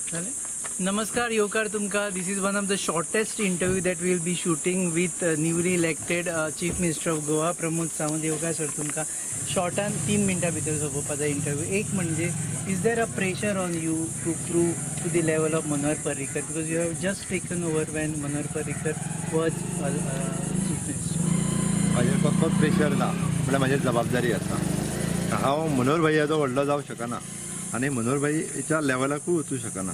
Namaskar, Yokar Tumka. This is one of the shortest interview that we will be shooting with newly elected Chief Minister of Goa, Pramod Sawant. Yokar sir Tumka. Short and 3 minutes भितर सोपोवपाचो interview. एक म्हणजे, is there a pressure on you to prove to the level of Manohar Parrikar, because you have just taken over when Manohar Parrikar was Chief Minister? माझे कसलोच pressure ना, म्हळ्यार माझी जबाबदारी आसा. हांव मनोहर भैयाचो व्हडलो जावं शकना आनी मनोहर भैयाच्या लेवलाकूय वचूं शकना.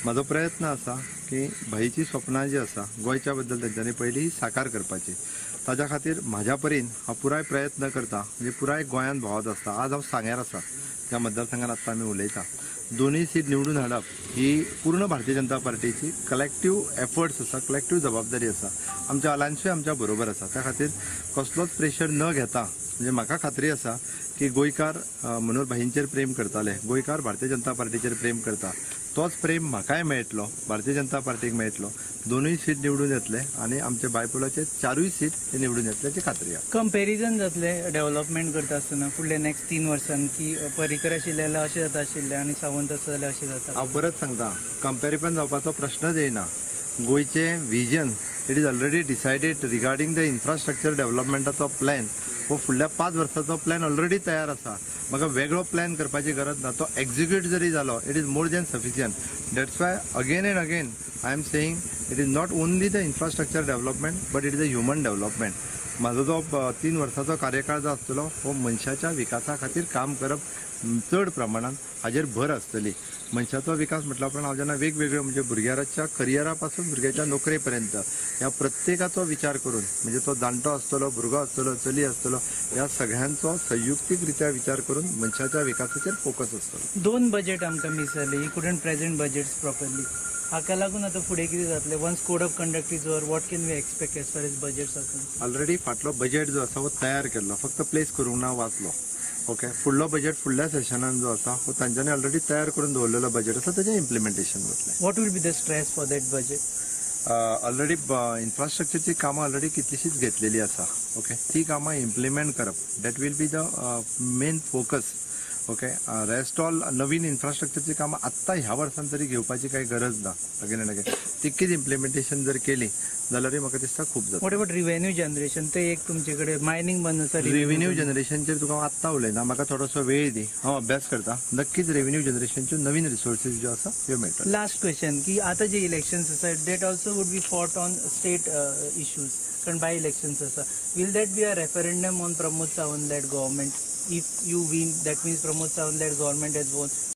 माझो प्रयत्न आसा की भाईची स्वप्नां जी आसा गोंयच्या बद्दल तेंच्यांनी पयलीं साकार करपाची. ताज्या खातीर म्हाज्या परीन हांव पुराय प्रयत्न करता, म्हणजे पुराय गोंयांत भोंवत आसता. आज हांव सांग्यार आसा, त्या मतदारसंघात आत्तां आमी उलयता. दोनूय सीट निवडून हाडप ही पूर्ण भारतीय जनता पार्टीची कलेक्टिव्ह एफर्ट्स आसा, कलेक्टिव्ह जबाबदारी आसा. आमच्या अलायन्सूय आमच्या बरोबर आसा. त्या खातीर कसलोच प्रेशर न घेता, म्हणजे म्हाका खात्री आसा की गोंयकार मनोहर भाईंचेर प्रेम करताले, गोंयकार भारतीय जनता पार्टीचेर प्रेम करता. तोच प्रेम म्हाकाय मेळटलो, भारतीय जनता पार्टीक मेळटलो. दोनूय सीट निवडून येतले आनी आमचे बायपोलाचे 4य सीट हे निवडून येतल्याची खात्री आसा. कंपेरिजन जातले डेव्हलपमेंट करता आसतना फुडल्या नेक्स्ट 3 वर्सांनी की पर्रीकर आशिल्ले जाल्यार अशें जाता आशिल्लें आनी सावंत आसा जाल्यार अशें जाता. हांव परत सांगता, कंपेरिजन जावपाचो प्रश्नच येयना. गोंयचे vision it is already decided regarding the infrastructure डेव्हलपमेंटाचो प्लॅन. हो फुडल्या 5 वर्साचो प्लॅन ऑलरेडी तयार आसा. म्हाका वेगळो प्लॅन करपाची गरज ना. तो एक्झिक्यूट जरी जालो it is more than sufficient. That's why again and again I am saying it is not only the infrastructure development but it is a human development. म्हाजो जो 3 वर्साचो कार्यकाळ जो आसतलो हो मनशाच्या विकासा खातीर काम करप चड प्रमाणात हाजेर भर आसतली. मनशाचो विकास म्हटल्या उपरांत हांव जेन्ना वेगवेगळ्यो म्हणजे भुरग्याच्या करियरा पासून भुरग्याच्या नोकरे पर्यंत ह्या प्रत्येकाचो विचार करून, म्हणजे तो जाणटो आसतलो, भुरगो आसतलो, चली आसतलो, ह्या सगळ्यांचो संयुक्तीकरित्या विचार करून मनशाच्या विकासाचेर फोकस आसतलो. 2 बजेट आमकां मिस जाले. He couldn't present budgets properly. हाका लागून आतां फुडें कितें जातलें? Once code of conduct is over, what can we expect as far as budgets आसा? ऑलरेडी फाटलो बजेट जो आसा हो तयार केल्लो, फक्त प्लेस करूंक ना, वाचलो. ओके, फुडलो बजेट फुडल्या सेशनान जो आसा हो तांच्यांनी ऑलरेडी तयार करून दवरलेलो बजेट आसा, तेजें इम्प्लिमेंटेशन जातलें. What will be the stress for that budget? Already इन्फ्रास्ट्रक्चरची कामां ऑलरेडी कितलीशीच घेतलेली आसा. ओके, ती कामां इम्प्लिमेंट करप that will be the main focus. Okay, rest all नवीन इन्फ्रास्ट्रक्चरची कामां आत्तां ह्या वर्सान तरी घेवपाची काही गरज ना. अगेन एंड अगेन तितकीच इम्प्लिमेंटेशन जर केली जाल्यार म्हाका दिसता खूब जाता. What about revenue generation? ते एक तुमचे कडेन मायनिंग बंद आसा. रेव्हेन्यू जनरेशनचेर तुका आत्तां उलयना, म्हाका थोडोसो वेळ दी, हांव अभ्यास करता. नक्कीच रेव्हेन्यू जनरेशनच्यो नवीन रिसोर्सीस ज्यो आसा ह्यो मेळटल्यो. लास्ट क्वेश्चन की आता जे इलेक्शन्स आसा that also would be fought on state issues, कारण बाय इलेक्शन्स आसा. Will that be a referendum on Pramod Sawant led government? If you win, that means Pramod Sawant led government has von.